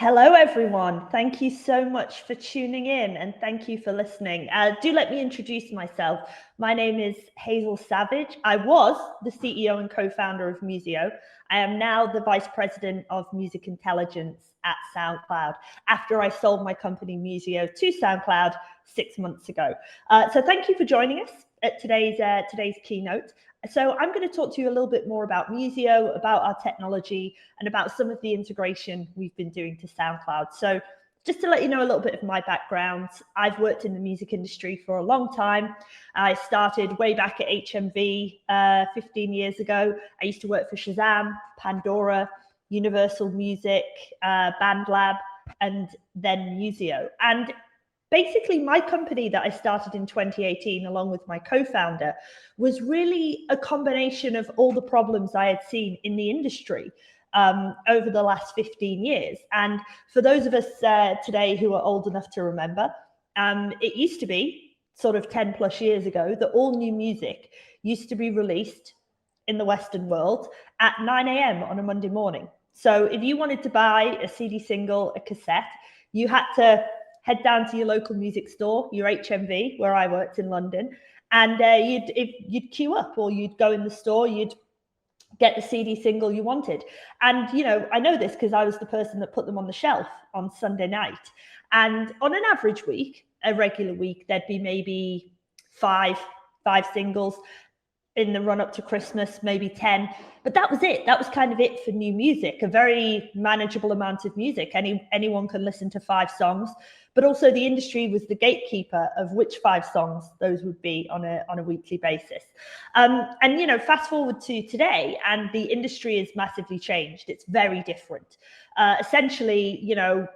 Hello, everyone. Thank you so much for tuning in and thank you for listening. Do let me introduce myself. My name is Hazel Savage. I was the CEO and co-founder of Musiio. I am now the Vice President of Music Intelligence at SoundCloud after I sold my company Musiio to SoundCloud 6 months ago. So thank you for joining us at today's keynote. So I'm going to talk to you a little bit more about Musiio, about our technology, and about some of the integration we've been doing to SoundCloud. So just to let you know a little bit of my background, I've worked in the music industry for a long time. I started way back at HMV 15 years ago. I used to work for Shazam, Pandora, Universal Music, BandLab, and then Musiio. And basically, my company that I started in 2018, along with my co-founder, was really a combination of all the problems I had seen in the industry over the last 15 years. And for those of us today who are old enough to remember, it used to be sort of 10 plus years ago that all new music used to be released in the Western world at 9 a.m. on a Monday morning. So if you wanted to buy a CD single, a cassette, you had to head down to your local music store, your HMV, where I worked in London, and you'd queue up, or you'd go in the store, you'd get the CD single you wanted. And, you know, I know this because I was the person that put them on the shelf on Sunday night. And on an average week, a regular week, there'd be maybe five singles. In the run up to Christmas, maybe 10, but that was it. That was kind of it for new music, a very manageable amount of music. Anyone can listen to 5 songs, but also the industry was the gatekeeper of which 5 songs those would be on a weekly basis. And, you know, fast forward to today, and the industry has massively changed. It's very different. Essentially, you know,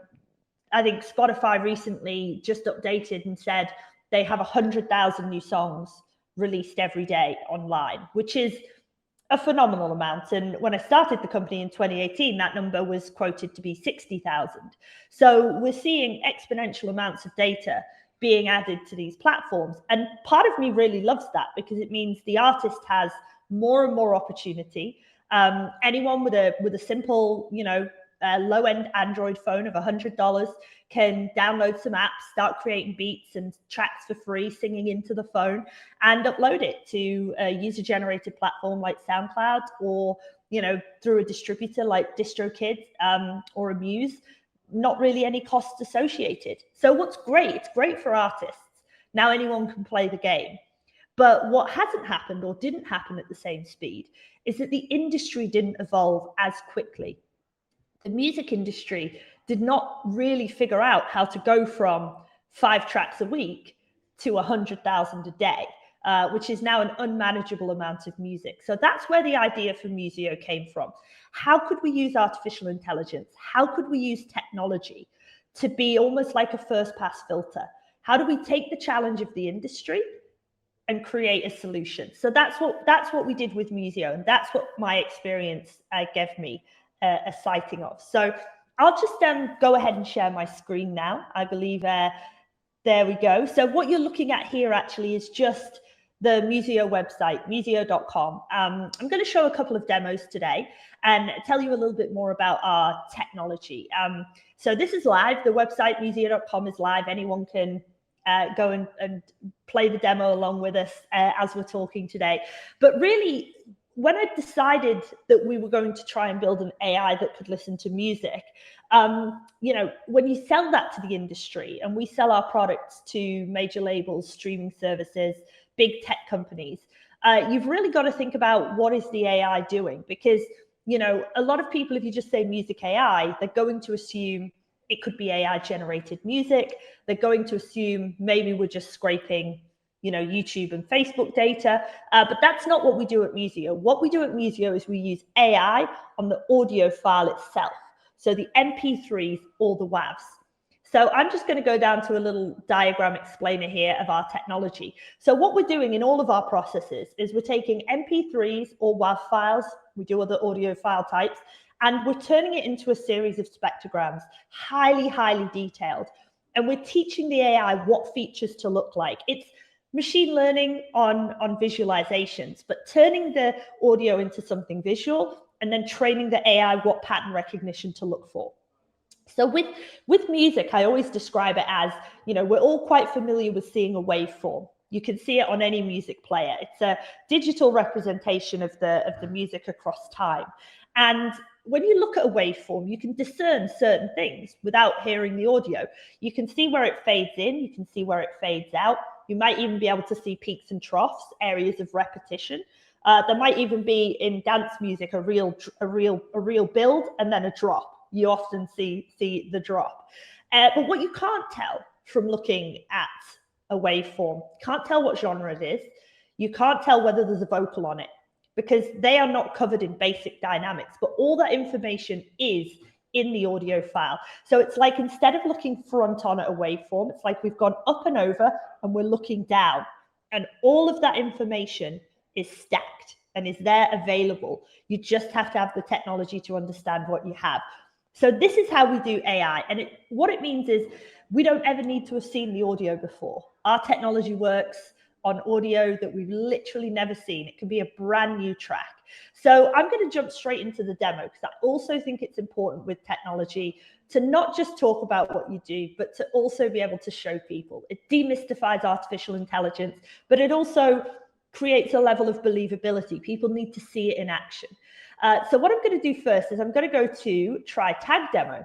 I think Spotify recently just updated and said they have 100,000 new songs released every day online, which is a phenomenal amount. And when I started the company in 2018, that number was quoted to be 60,000. So we're seeing exponential amounts of data being added to these platforms. And part of me really loves that, because it means the artist has more and more opportunity. Anyone with a simple, you know, low-end Android phone of $100 can download some apps, start creating beats and tracks for free, singing into the phone, and upload it to a user-generated platform like SoundCloud, or, you know, through a distributor like DistroKid or a Muse. Not really any costs associated. So what's great? It's great for artists. Now anyone can play the game. But what hasn't happened, or didn't happen at the same speed, is that the industry didn't evolve as quickly. The music industry did not really figure out how to go from 5 tracks a week to 100,000 a day, which is now an unmanageable amount of music. So that's where the idea for Musiio came from. How could we use artificial intelligence? How could we use technology to be almost like a first pass filter? How do we take the challenge of the industry and create a solution? So that's what we did with Musiio, and that's what my experience gave me a sighting of. So I'll just go ahead and share my screen now. I believe there we go. So what you're looking at here actually is just the Musiio website, musiio.com. I'm going to show a couple of demos today and tell you a little bit more about our technology. So this is live. The website, musiio.com, is live. Anyone can go and play the demo along with us as we're talking today. But really, when I decided that we were going to try and build an AI that could listen to music, you know, when you sell that to the industry, and we sell our products to major labels, streaming services, big tech companies, you've really got to think about what is the AI doing? Because, you know, a lot of people, if you just say music AI, they're going to assume it could be AI generated music. They're going to assume maybe we're just scraping, you know, YouTube and Facebook data, but that's not what we do at Musiio. What we do at Musiio is we use AI on the audio file itself. So the MP3s or the WAVs. So I'm just going to go down to a little diagram explainer here of our technology. So what we're doing in all of our processes is we're taking MP3s or WAV files, we do other audio file types, and we're turning it into a series of spectrograms, highly, highly detailed. And we're teaching the AI what features to look like. It's machine learning on visualizations, but turning the audio into something visual and then training the AI what pattern recognition to look for. So with music, I always describe it as, we're all quite familiar with seeing a waveform. You can see it on any music player. It's a digital representation of the music across time. And when you look at a waveform, you can discern certain things without hearing the audio. You can see where it fades in, you can see where it fades out. You might even be able to see peaks and troughs, areas of repetition. There might even be in dance music a real build and then a drop. You often see the drop. But what you can't tell from looking at a waveform, can't tell what genre it is. You can't tell whether there's a vocal on it because they are not covered in basic dynamics, but all that information is in the audio file. So it's like instead of looking front on at a waveform, it's like we've gone up and over and we're looking down, and all of that information is stacked and is there available. You just have to have the technology to understand what you have. So this is how we do AI. And what it means is we don't ever need to have seen the audio before. Our technology works on audio that we've literally never seen. It can be a brand new track. So I'm going to jump straight into the demo because I also think it's important with technology to not just talk about what you do, but to also be able to show people. It demystifies artificial intelligence, but it also creates a level of believability. People need to see it in action. So what I'm going to do first is I'm going to go to try tag demo.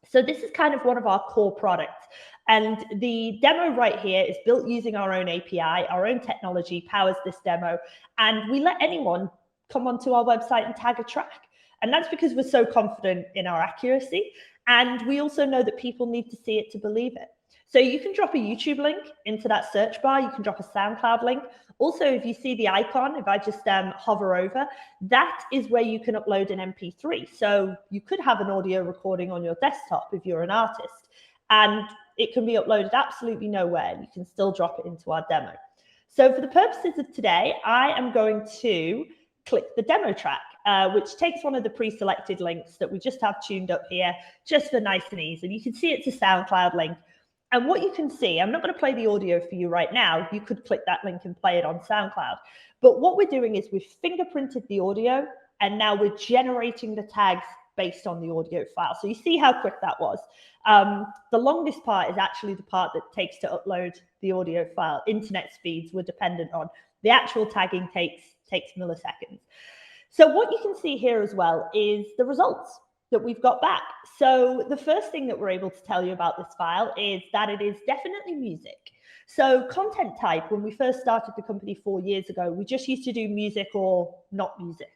So this is kind of one of our core products. And the demo right here is built using our own API, our own technology powers this demo. And we let anyone come onto our website and tag a track. And that's because we're so confident in our accuracy. And we also know that people need to see it to believe it. So you can drop a YouTube link into that search bar. You can drop a SoundCloud link. Also, if you see the icon, if I just hover over, that is where you can upload an MP3. So you could have an audio recording on your desktop if you're an artist, and it can be uploaded absolutely nowhere. You can still drop it into our demo. So for the purposes of today, I am going to click the demo track, which takes one of the pre-selected links that we just have tuned up here, just for nice and easy. And you can see it's a SoundCloud link. And what you can see, I'm not going to play the audio for you right now. You could click that link and play it on SoundCloud. But what we're doing is we've fingerprinted the audio, and now we're generating the tags based on the audio file. So you see how quick that was. The longest part is actually the part that takes to upload the audio file. Internet speeds we're dependent on. The actual tagging takes milliseconds. So what you can see here as well is the results that we've got back. So the first thing that we're able to tell you about this file is that it is definitely music. So content type, when we first started the company 4 years ago, we just used to do music or not music.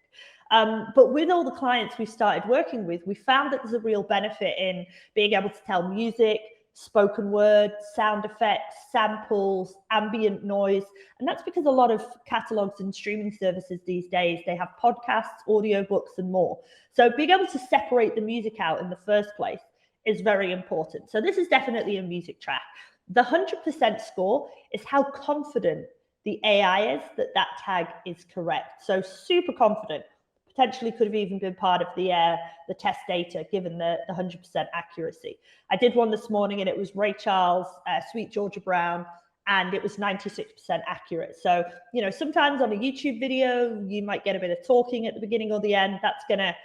But with all the clients we started working with, we found that there's a real benefit in being able to tell music, spoken word, sound effects, samples, ambient noise. And that's because a lot of catalogs and streaming services these days, they have podcasts, audiobooks, and more. So being able to separate the music out in the first place is very important. So this is definitely a music track. The 100% score is how confident the AI is that that tag is correct. So super confident. Potentially could have even been part of the test data, given the 100% accuracy. I did one this morning, and it was Ray Charles, Sweet Georgia Brown, and it was 96% accurate. So, sometimes on a YouTube video, you might get a bit of talking at the beginning or the end. That's gonna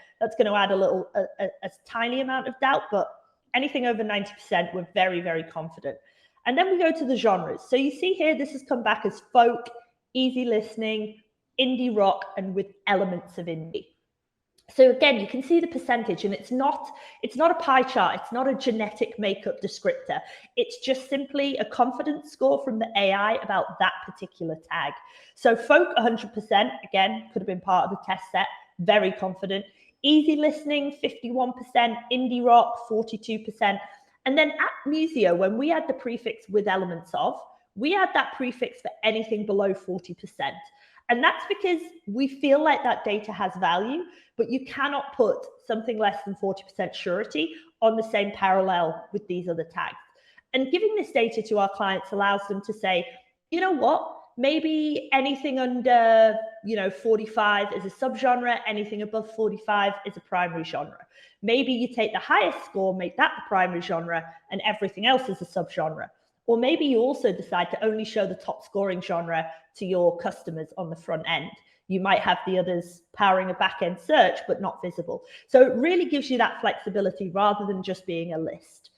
add a tiny amount of doubt, but anything over 90%, we're very, very confident. And then we go to the genres. So you see here, this has come back as folk, easy listening, indie rock, and with elements of indie. So again, you can see the percentage, and it's not a pie chart. It's not a genetic makeup descriptor. It's just simply a confidence score from the AI about that particular tag. So folk, 100%, again, could have been part of the test set, very confident. Easy listening, 51%, indie rock, 42%. And then at Musiio, when we add the prefix with elements of, we add that prefix for anything below 40%. And that's because we feel like that data has value, but you cannot put something less than 40% surety on the same parallel with these other tags. And giving this data to our clients allows them to say, you know what, maybe anything under 45 is a subgenre, anything above 45 is a primary genre. Maybe you take the highest score, make that the primary genre, and everything else is a subgenre. Or maybe you also decide to only show the top scoring genre to your customers on the front end. You might have the others powering a back-end search, but not visible. So it really gives you that flexibility rather than just being a list.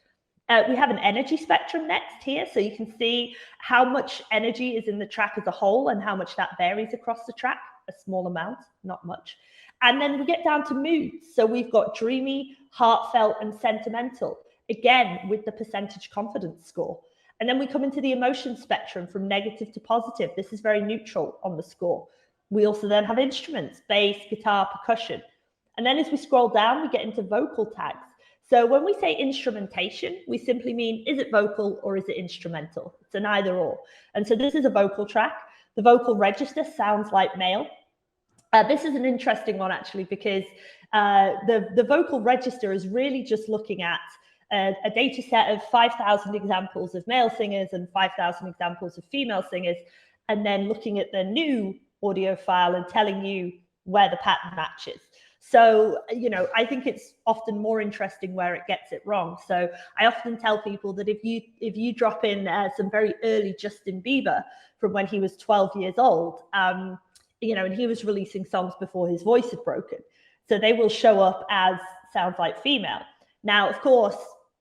We have an energy spectrum next here, so you can see how much energy is in the track as a whole and how much that varies across the track, a small amount, not much. And then we get down to moods. So we've got dreamy, heartfelt, and sentimental, again, with the percentage confidence score. And then we come into the emotion spectrum from negative to positive. This is very neutral on the score. We also then have instruments, bass, guitar, percussion. And then as we scroll down, we get into vocal tags. So when we say instrumentation, we simply mean, is it vocal or is it instrumental? It's an either or. And so this is a vocal track. The vocal register sounds like male. This is an interesting one, actually, because the vocal register is really just looking at a data set of 5,000 examples of male singers and 5,000 examples of female singers, and then looking at the new audio file and telling you where the pattern matches. So, I think it's often more interesting where it gets it wrong. So I often tell people that if you drop in some very early Justin Bieber from when he was 12 years old, and he was releasing songs before his voice had broken. So they will show up as sounds like female. Now, of course,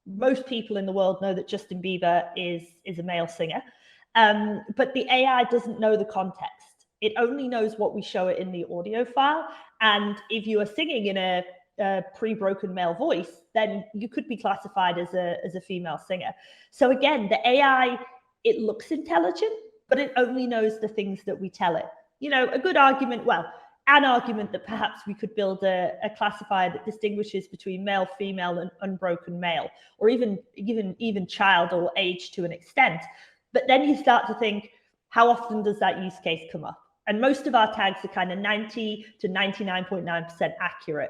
most people in the world know that Justin Bieber is a male singer, but the AI doesn't know the context. It only knows what we show it in the audio file. And if you are singing in a pre-broken male voice, then you could be classified as a female singer. So again, the AI, it looks intelligent, but it only knows the things that we tell it. A good argument, an argument that perhaps we could build a classifier that distinguishes between male, female, and unbroken male, or even child or age to an extent. But then you start to think, how often does that use case come up? And most of our tags are kind of 90 to 99.9% accurate.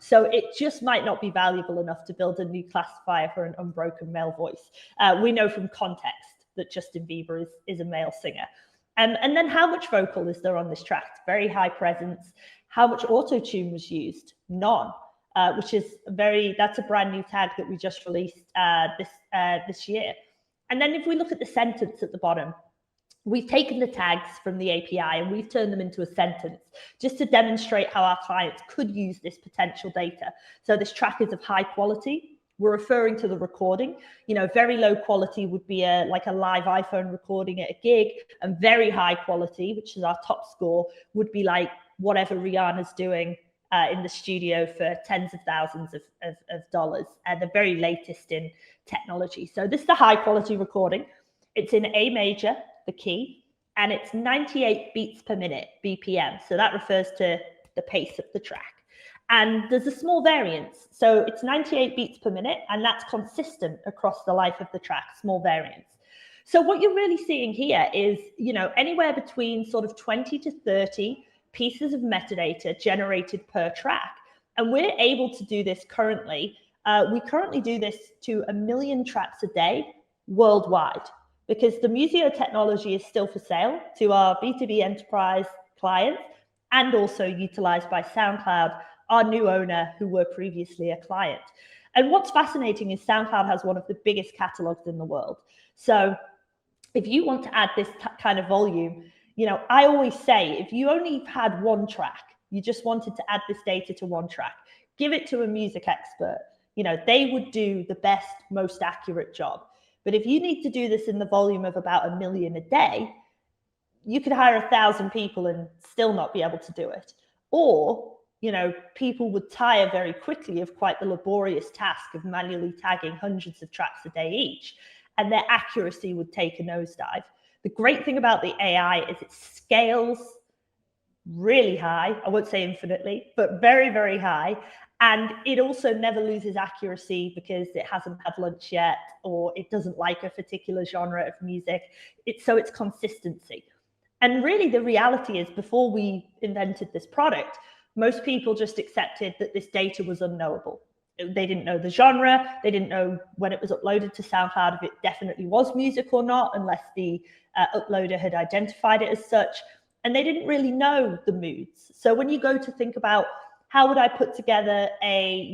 So it just might not be valuable enough to build a new classifier for an unbroken male voice. We know from context that Justin Bieber is a male singer. And then how much vocal is there on this track? Very high presence. How much auto-tune was used? None, which is that's a brand new tag that we just released this year. And then if we look at the sentence at the bottom, we've taken the tags from the API and we've turned them into a sentence just to demonstrate how our clients could use this potential data. So this track is of high quality. We're referring to the recording. Very low quality would be like a live iPhone recording at a gig, and very high quality, which is our top score, would be like whatever Rihanna's doing in the studio for tens of thousands of dollars, the very latest in technology. So this is the high quality recording. It's in A major, the key, and it's 98 beats per minute, BPM. So that refers to the pace of the track. And there's a small variance. So it's 98 beats per minute, and that's consistent across the life of the track, small variance. So what you're really seeing here is, anywhere between sort of 20 to 30 pieces of metadata generated per track. And we're able to do this currently. We currently do this to 1 million tracks a day worldwide, because the Musiio technology is still for sale to our B2B enterprise clients and also utilized by SoundCloud, our new owner who were previously a client. And what's fascinating is SoundCloud has one of the biggest catalogs in the world. So if you want to add this kind of volume, I always say, if you only had one track, you just wanted to add this data to one track, give it to a music expert. They would do the best, most accurate job. But if you need to do this in the volume of about 1 million a day, you could hire 1,000 people and still not be able to do it. Or people would tire very quickly of quite the laborious task of manually tagging hundreds of tracks a day each, and their accuracy would take a nosedive. The great thing about the AI is it scales really high. I won't say infinitely, but very, very high. And it also never loses accuracy because it hasn't had lunch yet, or it doesn't like a particular genre of music. It's consistency. And really the reality is, before we invented this product, most people just accepted that this data was unknowable. They didn't know the genre. They didn't know when it was uploaded to SoundCloud if it definitely was music or not, unless the uploader had identified it as such. And they didn't really know the moods. So when you go to think about how would I put together a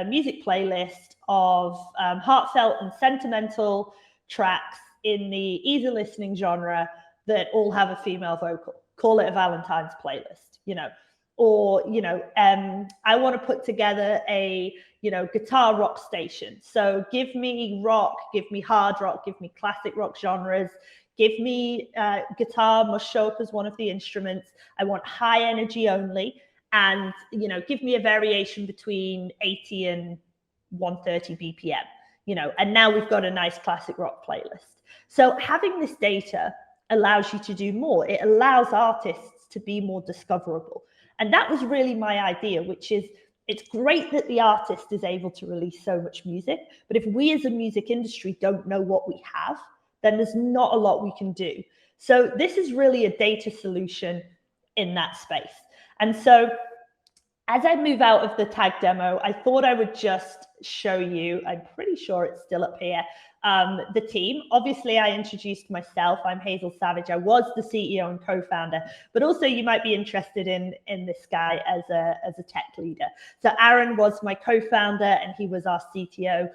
music playlist of heartfelt and sentimental tracks in the easy listening genre that all have a female vocal, call it a Valentine's playlist, or, I want to put together a, guitar rock station. So give me rock, give me hard rock, give me classic rock genres, give me guitar must show up as one of the instruments. I want high energy only. And, give me a variation between 80 and 130 BPM, and now we've got a nice classic rock playlist. So having this data allows you to do more. It allows artists to be more discoverable. And that was really my idea, which is it's great that the artist is able to release so much music, but if we as a music industry don't know what we have, then there's not a lot we can do. So this is really a data solution in that space. And so as I move out of the tag demo, I thought I would just show you, I'm pretty sure it's still up here, the team. Obviously, I introduced myself. I'm Hazel Savage. I was the CEO and co-founder, but also you might be interested in this guy as a tech leader. So Aaron was my co-founder and he was our CTO.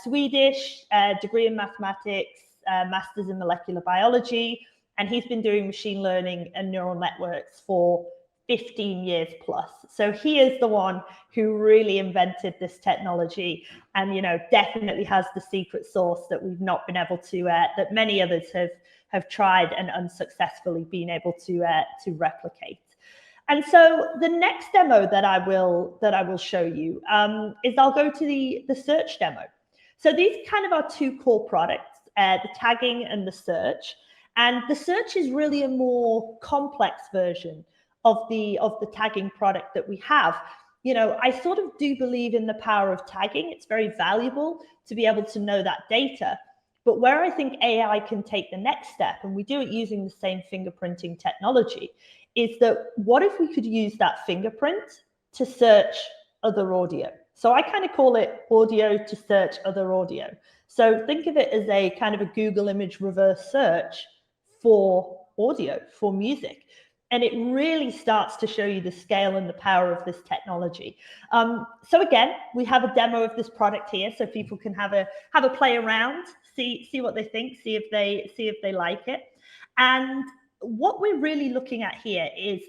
Swedish, degree in mathematics, master's in molecular biology, and he's been doing machine learning and neural networks for 15 years plus. So he is the one who really invented this technology and, definitely has the secret sauce that we've not been able to, that many others have tried and unsuccessfully been able to replicate. And so the next demo that I will show you is I'll go to the search demo. So these kind of are two core products, the tagging and the search. And the search is really a more complex version of the tagging product that we have. I sort of do believe in the power of tagging. It's very valuable to be able to know that data. But where I think AI can take the next step, and we do it using the same fingerprinting technology, is that what if we could use that fingerprint to search other audio? So I kind of call it audio to search other audio. So think of it as a kind of a Google image reverse search for audio, for music. And it really starts to show you the scale and the power of this technology. So again, we have a demo of this product here, so people can have a play around, see what they think, see if they like it. And what we're really looking at here is,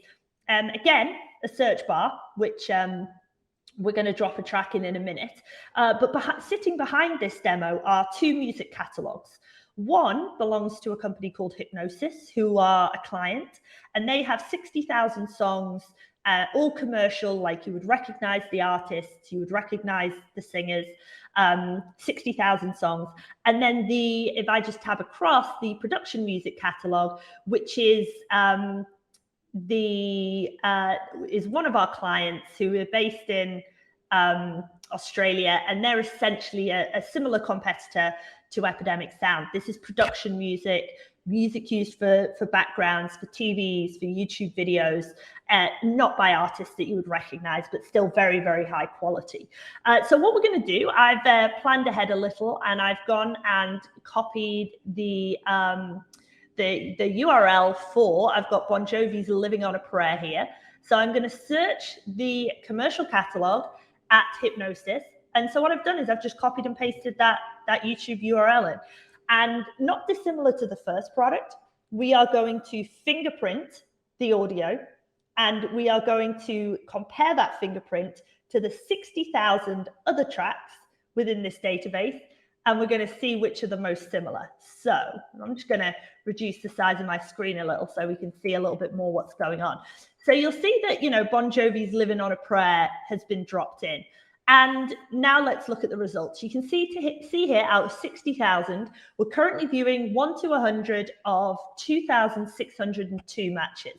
again, a search bar, which we're going to drop a track in a minute. But sitting behind this demo are two music catalogues. One belongs to a company called Hypnosis, who are a client, and they have 60,000 songs, all commercial, like you would recognize the artists, you would recognize the singers, 60,000 songs. And then if I just tab across, the production music catalog, which is one of our clients who are based in Australia, and they're essentially a similar competitor to Epidemic Sound. This is production music used for backgrounds, for TVs, for YouTube videos, not by artists that you would recognize, but still very, very high quality. So what we're going to do, I've planned ahead a little, and I've gone and copied the URL for, I've got Bon Jovi's Living on a Prayer here. So I'm going to search the commercial catalog at Hypnosis. And so what I've done is I've just copied and pasted that YouTube URL in. And not dissimilar to the first product, we are going to fingerprint the audio, and we are going to compare that fingerprint to the 60,000 other tracks within this database, and we're going to see which are the most similar. So I'm just going to reduce the size of my screen a little so we can see a little bit more what's going on. So you'll see that, Bon Jovi's Living on a Prayer has been dropped in. And now let's look at the results. You can see here, out of 60,000, we're currently viewing 1 to 100 of 2,602 matches.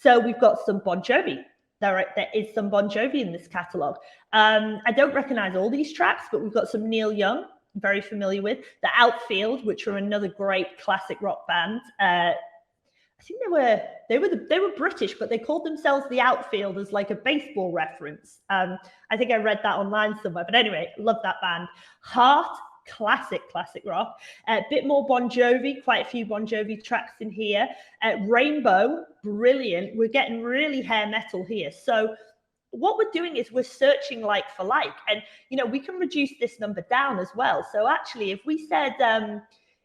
So we've got some Bon Jovi. There is some Bon Jovi in this catalog. I don't recognize all these tracks, but we've got some Neil Young, very familiar with. The Outfield, which are another great classic rock band. I think they were British, but they called themselves the Outfield as like a baseball reference. I think I read that online somewhere. But anyway, love that band. Heart, classic rock. A bit more Bon Jovi, quite a few Bon Jovi tracks in here. Rainbow, brilliant. We're getting really hair metal here. So what we're doing is we're searching like for like, and we can reduce this number down as well. So actually, if we said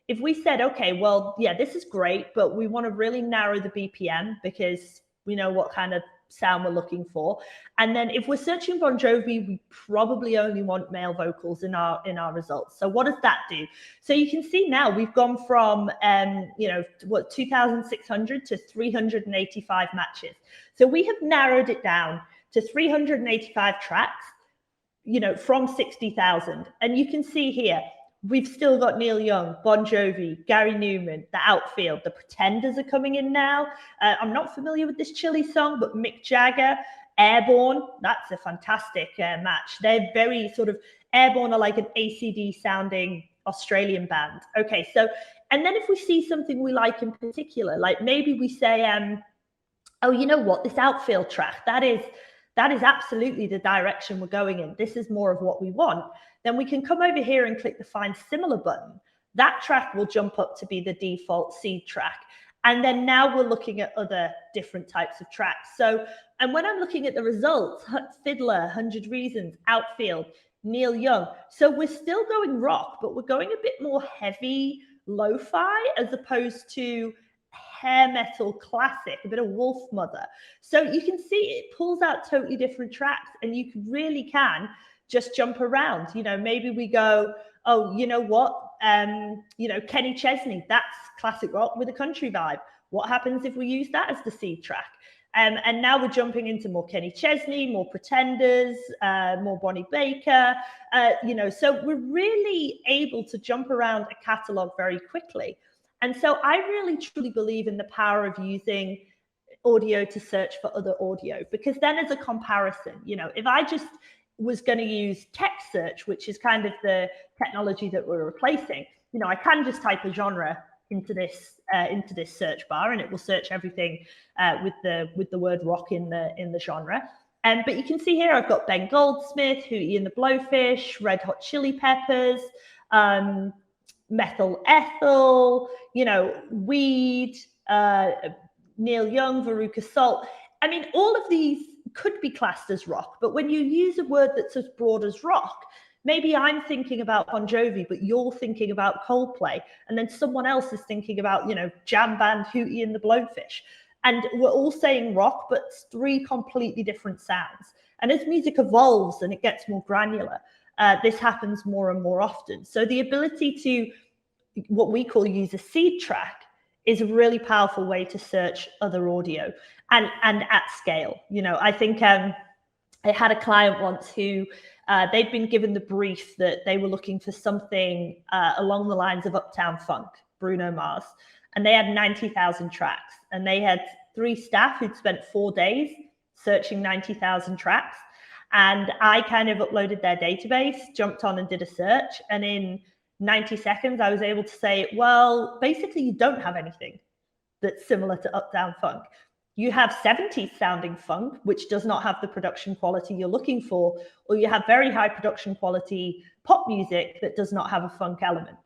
if we said, okay, well, yeah, this is great, but we want to really narrow the BPM because we know what kind of sound we're looking for. And then if we're searching Bon Jovi, we probably only want male vocals in our results. So what does that do? So you can see now we've gone from 2,600 to 385 matches. So we have narrowed it down to 385 tracks, from 60,000. And you can see here, we've still got Neil Young, Bon Jovi, Gary Newman, The Outfield, The Pretenders are coming in now. I'm not familiar with this Chili song, but Mick Jagger, Airborne, that's a fantastic match. They're very sort of, Airborne are like an ACD sounding Australian band. Okay, so, and then if we see something we like in particular, like maybe we say, oh, you know what, this Outfield track, that is absolutely the direction we're going in. This is more of what we want. Then we can come over here and click the Find Similar button. That track will jump up to be the default seed track. And then now we're looking at other different types of tracks. So, and when I'm looking at the results, Fiddler, 100 Reasons, Outfield, Neil Young. So we're still going rock, but we're going a bit more heavy lo-fi as opposed to hair metal classic, a bit of Wolfmother. So you can see it pulls out totally different tracks, and you really can just jump around. Maybe we go, oh, you know what? Kenny Chesney, that's classic rock with a country vibe. What happens if we use that as the seed track? And now we're jumping into more Kenny Chesney, more Pretenders, more Bonnie Baker, so we're really able to jump around a catalog very quickly. And so I really truly believe in the power of using audio to search for other audio, because then as a comparison, if I just was going to use text search, which is kind of the technology that we're replacing, I can just type a genre into this search bar, and it will search everything with the word rock in the genre. But you can see here I've got Ben Goldsmith, Hootie and the Blowfish, Red Hot Chili Peppers, Methyl Ethel, Weed, Neil Young, Veruca Salt. I mean, all of these could be classed as rock, but when you use a word that's as broad as rock, maybe I'm thinking about Bon Jovi, but you're thinking about Coldplay, and then someone else is thinking about, jam band Hootie and the Blowfish. And we're all saying rock, but it's three completely different sounds. And as music evolves and it gets more granular, this happens more and more often. So the ability to, what we call, use a seed track is a really powerful way to search other audio and at scale. I think I had a client once who they'd been given the brief that they were looking for something along the lines of Uptown Funk, Bruno Mars, and they had 90,000 tracks, and they had 3 staff who'd spent 4 days searching 90,000 tracks. And I kind of uploaded their database, jumped on and did a search. And in 90 seconds, I was able to say, well, basically, you don't have anything that's similar to Uptown Funk. You have 70s sounding funk, which does not have the production quality you're looking for, or you have very high production quality pop music that does not have a funk element.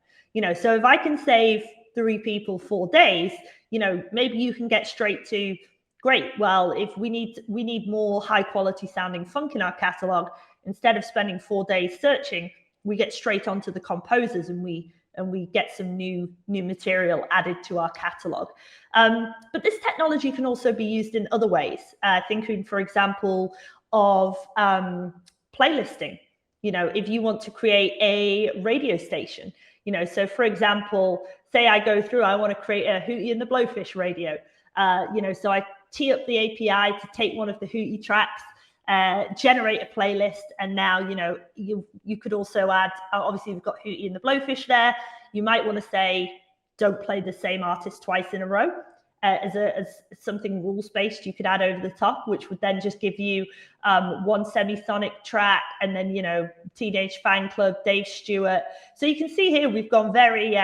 So if I can save 3 people 4 days, maybe you can get straight to, great, well, if we need more high quality sounding funk in our catalog, instead of spending 4 days searching, we get straight onto the composers and we get some new material added to our catalog. But this technology can also be used in other ways. Thinking, for example, of playlisting. If you want to create a radio station, so for example, say I go through, I want to create a Hootie and the Blowfish radio. So I tee up the API to take one of the Hootie tracks, generate a playlist, and now you could also add, obviously we've got Hootie and the Blowfish there. You might want to say, don't play the same artist twice in a row. As something rules-based, you could add over the top, which would then just give you one semisonic track, and then Teenage Fan Club, Dave Stewart. So you can see here we've gone very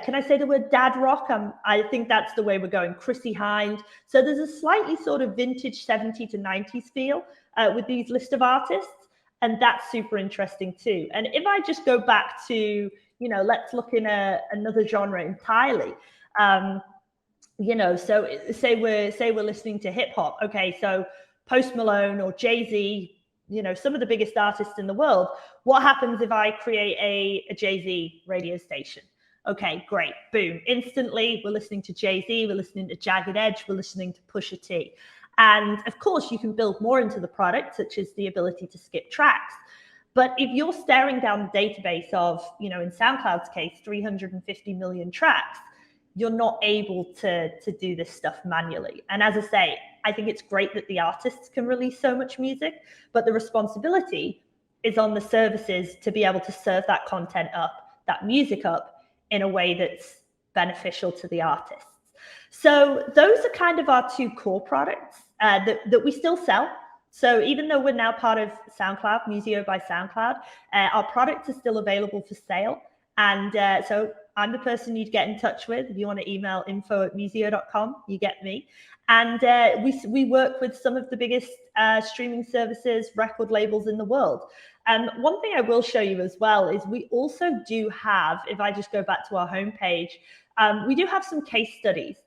can I say the word dad rock? I think that's the way we're going. Chrissy Hind. So there's a slightly sort of vintage 70s to 90s feel with these list of artists, and that's super interesting too. And if I just go back to, let's look in another genre entirely. So say we're listening to hip hop. Okay, so Post Malone or Jay-Z, some of the biggest artists in the world. What happens if I create a Jay-Z radio station? Okay, great. Boom. Instantly, we're listening to Jay-Z, we're listening to Jagged Edge, we're listening to Pusha T. And of course, you can build more into the product, such as the ability to skip tracks. But if you're staring down the database of, in SoundCloud's case, 350 million tracks, you're not able to do this stuff manually. And as I say, I think it's great that the artists can release so much music, but the responsibility is on the services to be able to serve that content up, that music up, in a way that's beneficial to the artists. So those are kind of our two core products that we still sell. So even though we're now part of SoundCloud, Musiio by SoundCloud, our products are still available for sale. And so I'm the person you'd get in touch with. If you want to email info@musiio.com, you get me. And we work with some of the biggest streaming services, record labels in the world. One thing I will show you as well is we also do have, if I just go back to our homepage, we do have some case studies.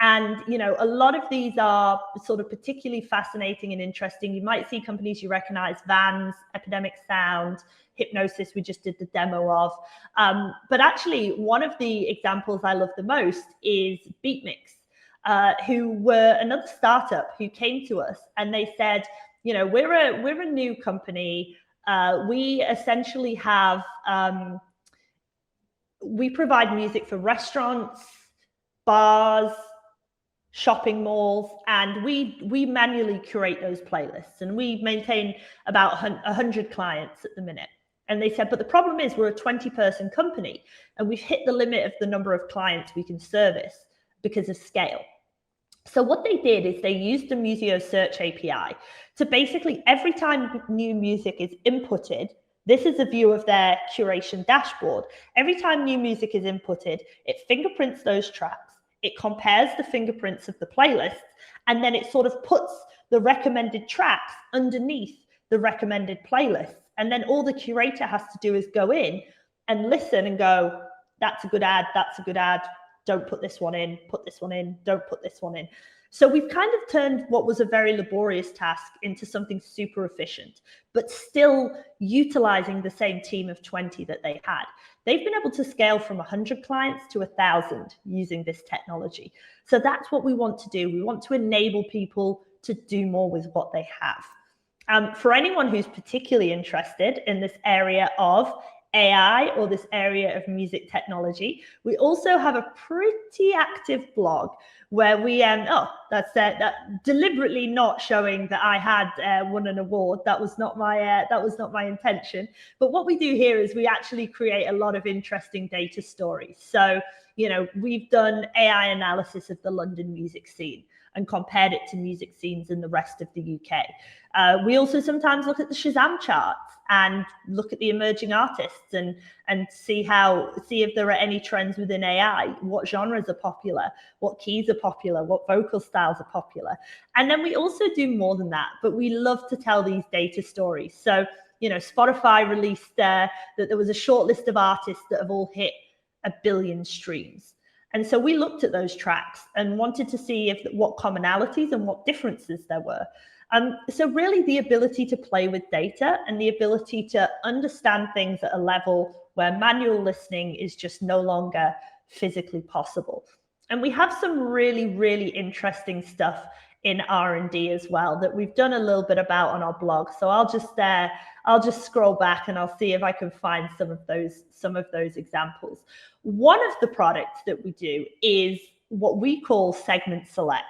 And, a lot of these are sort of particularly fascinating and interesting. You might see companies you recognize, Vans, Epidemic Sound, Hypnosis, we just did the demo of. But actually, one of the examples I love the most is Beatmix, who were another startup who came to us and they said, we're a new company. We essentially have, we provide music for restaurants, bars, shopping malls, and we manually curate those playlists, and we maintain about 100 clients at the minute. And they said, but the problem is we're a 20-person company and we've hit the limit of the number of clients we can service because of scale. So what they did is they used the Musiio search API to basically, every time new music is inputted, this is a view of their curation dashboard. Every time new music is inputted, it fingerprints those tracks, it compares the fingerprints of the playlist, and then it sort of puts the recommended tracks underneath the recommended playlists. And then all the curator has to do is go in and listen and go, that's a good ad, that's a good ad, don't put this one in, put this one in, don't put this one in. So we've kind of turned what was a very laborious task into something super efficient, but still utilizing the same team of 20 that they had. They've been able to scale from 100 clients to 1,000 using this technology. So that's what we want to do. We want to enable people to do more with what they have. For anyone who's particularly interested in this area of AI or this area of music technology, we also have a pretty active blog where we that's deliberately not showing that I had won an award. That was not my intention. But what we do here is we actually create a lot of interesting data stories. So we've done AI analysis of the London music scene and compared it to music scenes in the rest of the UK. We also sometimes look at the Shazam charts and look at the emerging artists and see if there are any trends within AI, what genres are popular, what keys are popular, what vocal styles are popular. And then we also do more than that, but we love to tell these data stories. So, Spotify released that there was a short list of artists that have all hit 1 billion streams. And so we looked at those tracks and wanted to see what commonalities and what differences there were. So really the ability to play with data and the ability to understand things at a level where manual listening is just no longer physically possible. And we have some really, really interesting stuff in R&D as well that we've done a little bit about on our blog. So I'll just scroll back and I'll see if I can find some of those examples. One of the products that we do is what we call Segment Select.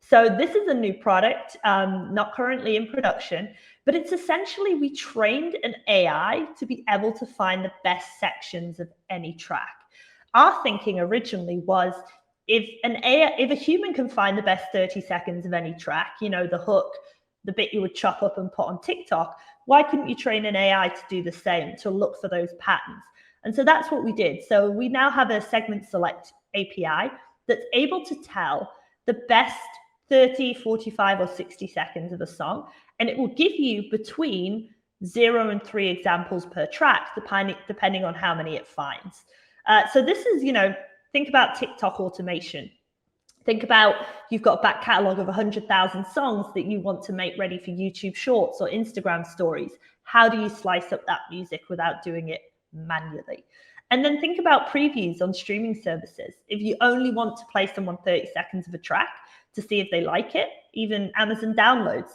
So this is a new product, not currently in production, but it's essentially we trained an AI to be able to find the best sections of any track. Our thinking originally was if a human can find the best 30 seconds of any track, the hook, the bit you would chop up and put on TikTok, why couldn't you train an AI to do the same, to look for those patterns? And so that's what we did. So we now have a Segment Select API that's able to tell the best 30, 45, or 60 seconds of a song, and it will give you between 0 and 3 examples per track, depending on how many it finds. So this is, think about TikTok automation. Think about you've got a back catalog of 100,000 songs that you want to make ready for YouTube Shorts or Instagram stories. How do you slice up that music without doing it manually? And then think about previews on streaming services. If you only want to play someone 30 seconds of a track to see if they like it, even Amazon downloads,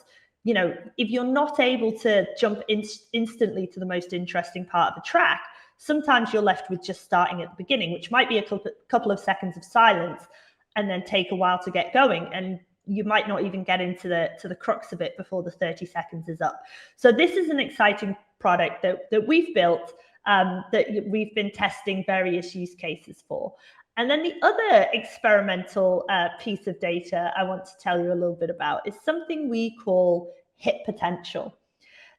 if you're not able to jump instantly to the most interesting part of a track, sometimes you're left with just starting at the beginning, which might be a couple of seconds of silence and then take a while to get going. And you might not even get into the crux of it before the 30 seconds is up. So this is an exciting product that we've built, that we've been testing various use cases for. And then the other experimental piece of data I want to tell you a little bit about is something we call hit potential.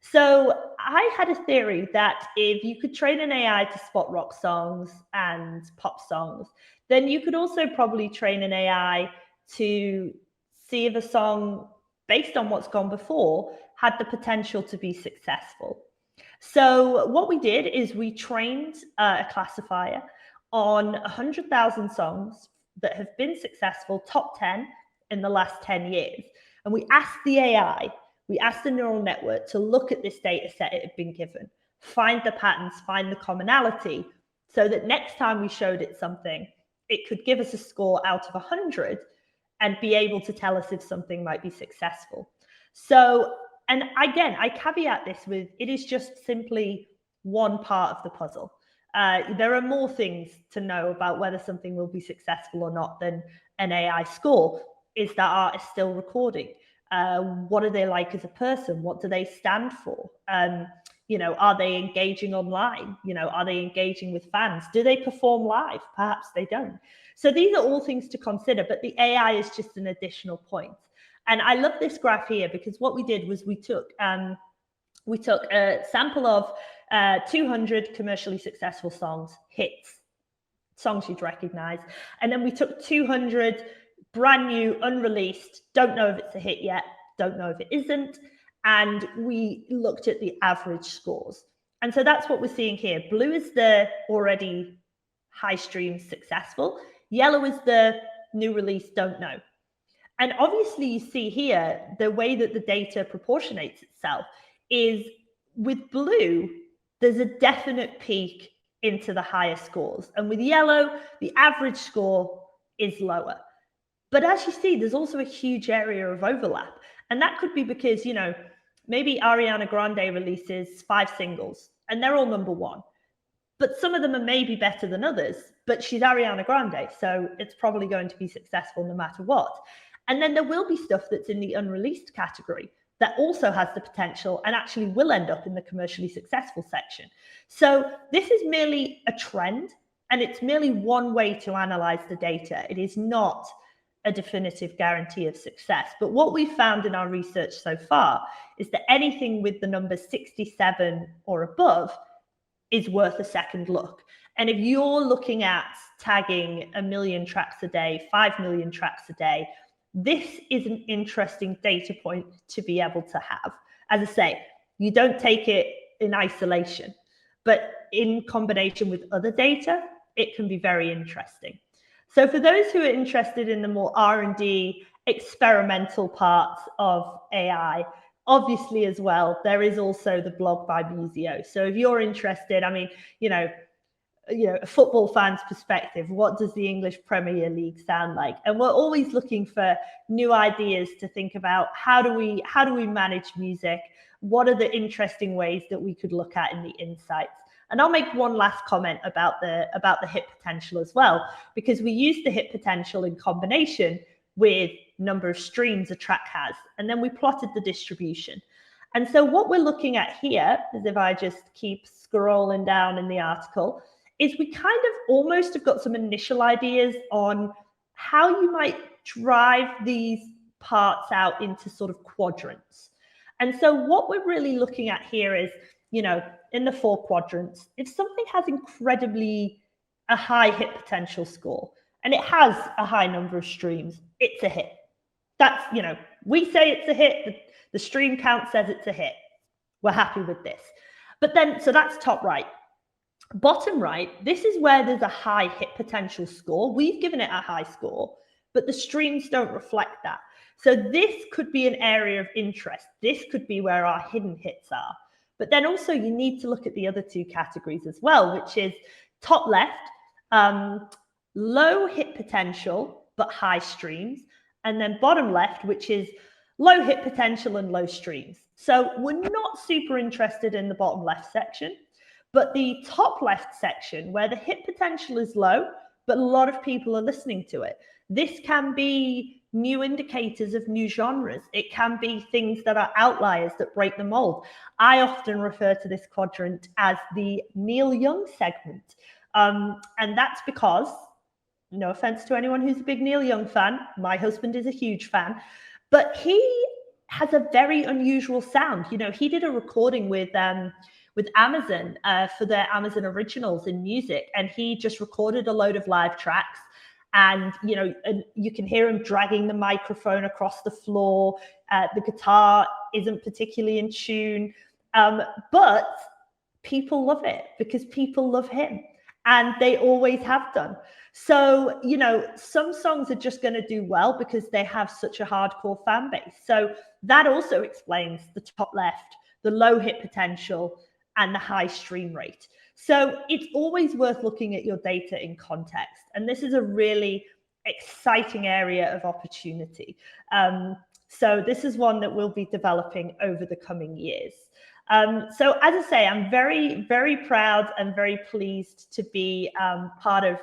So I had a theory that if you could train an AI to spot rock songs and pop songs, then you could also probably train an AI to see if a song, based on what's gone before, had the potential to be successful. So what we did is we trained a classifier on 100,000 songs that have been successful, top 10 in the last 10 years. And we asked the AI, we asked the neural network to look at this data set it had been given, find the patterns, find the commonality, so that next time we showed it something, it could give us a score out of 100 and be able to tell us if something might be successful. So, and again, I caveat this with, it is just simply one part of the puzzle. There are more things to know about whether something will be successful or not than an AI score. Is that artist still recording? What are they like as a person? What do they stand for? Are they engaging online? Are they engaging with fans? Do they perform live? Perhaps they don't. So these are all things to consider, but the AI is just an additional point. And I love this graph here because what we did was we took a sample of 200 commercially successful songs, hits, songs you'd recognize. And then we took 200 brand new, unreleased, don't know if it's a hit yet, don't know if it isn't. And we looked at the average scores. And so that's what we're seeing here. Blue is the already high stream successful. Yellow is the new release, don't know. And obviously you see here, the way that the data proportionates itself is with blue, there's a definite peak into the higher scores. And with yellow, the average score is lower. But as you see, there's also a huge area of overlap. And that could be because, maybe Ariana Grande releases 5 singles and they're all number 1. But some of them are maybe better than others, but she's Ariana Grande, so it's probably going to be successful no matter what. And then there will be stuff that's in the unreleased category that also has the potential and actually will end up in the commercially successful section. So this is merely a trend, and it's merely one way to analyze the data. It is not a definitive guarantee of success. But what we've found in our research so far is that anything with the number 67 or above is worth a second look. And if you're looking at tagging 1 million tracks a day, 5 million tracks a day, this is an interesting data point to be able to have. As I say, you don't take it in isolation, but in combination with other data, it can be very interesting. So for those who are interested in the more R&D experimental parts of AI, obviously as well, there is also the blog by Musiio. So if you're interested, a football fan's perspective, what does the English Premier League sound like? And we're always looking for new ideas to think about how do we manage music? What are the interesting ways that we could look at in the insights? And I'll make one last comment about the hit potential as well, because we use the hit potential in combination with number of streams a track has, and then we plotted the distribution. And so what we're looking at here, as if I just keep scrolling down in the article, is we kind of almost have got some initial ideas on how you might drive these parts out into sort of quadrants. And so what we're really looking at here is, in the 4 quadrants, if something has incredibly a high hit potential score and it has a high number of streams, it's a hit. That's, we say it's a hit, the stream count says it's a hit. We're happy with this. But then, so that's top right. Bottom right, this is where there's a high hit potential score. We've given it a high score, but the streams don't reflect that. So this could be an area of interest. This could be where our hidden hits are. But then also you need to look at the other 2 categories as well, which is, Top left, low hit potential, but high streams. And then bottom left, which is low hit potential and low streams. So we're not super interested in the bottom left section, but the top left section where the hit potential is low, but a lot of people are listening to it. This can be new indicators of new genres. It can be things that are outliers that break the mold. I often refer to this quadrant as the Neil Young segment. And that's because, no offense to anyone who's a big Neil Young fan, my husband is a huge fan, but he has a very unusual sound. You know, he did a recording with Amazon for their Amazon Originals in music, and he just recorded a load of live tracks. And, you know, you can hear him dragging the microphone across the floor. The guitar isn't particularly in tune, but people love it because people love him, and they always have done. So, you know, some songs are just going to do well because they have such a hardcore fan base. So that also explains the top left, the low hit potential, and the high stream rate. So it's always worth looking at your data in context. And this is a really exciting area of opportunity. So this is one that we'll be developing over the coming years. So as I say, I'm very, very proud and very pleased to be part of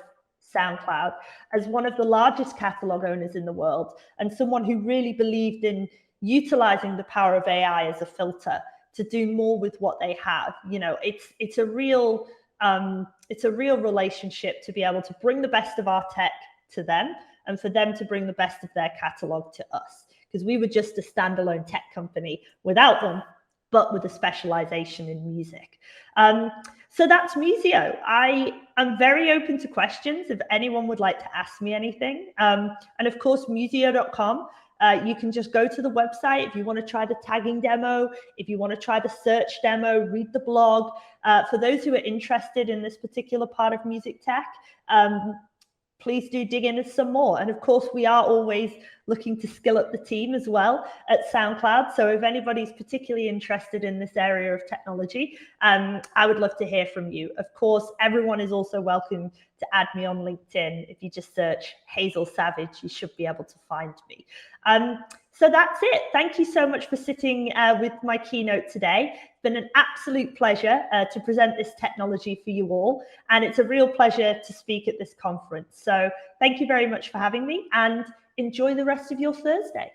SoundCloud as one of the largest catalog owners in the world, and someone who really believed in utilizing the power of AI as a filter to do more with what they have. You know, it's a real relationship to be able to bring the best of our tech to them and for them to bring the best of their catalog to us, because we were just a standalone tech company without them, but with a specialization in music. So that's Musiio. I am very open to questions if anyone would like to ask me anything. And of course, musiio.com. You can just go to the website if you want to try the tagging demo, if you want to try the search demo, read the blog. For those who are interested in this particular part of music tech, please do dig in some more. And of course, we are always looking to skill up the team as well at SoundCloud. So if anybody's particularly interested in this area of technology, I would love to hear from you. Of course, everyone is also welcome to add me on LinkedIn. If you just search Hazel Savage, you should be able to find me. So that's it. Thank you so much for sitting with my keynote today. It's been an absolute pleasure to present this technology for you all. And it's a real pleasure to speak at this conference. So thank you very much for having me, and enjoy the rest of your Thursday.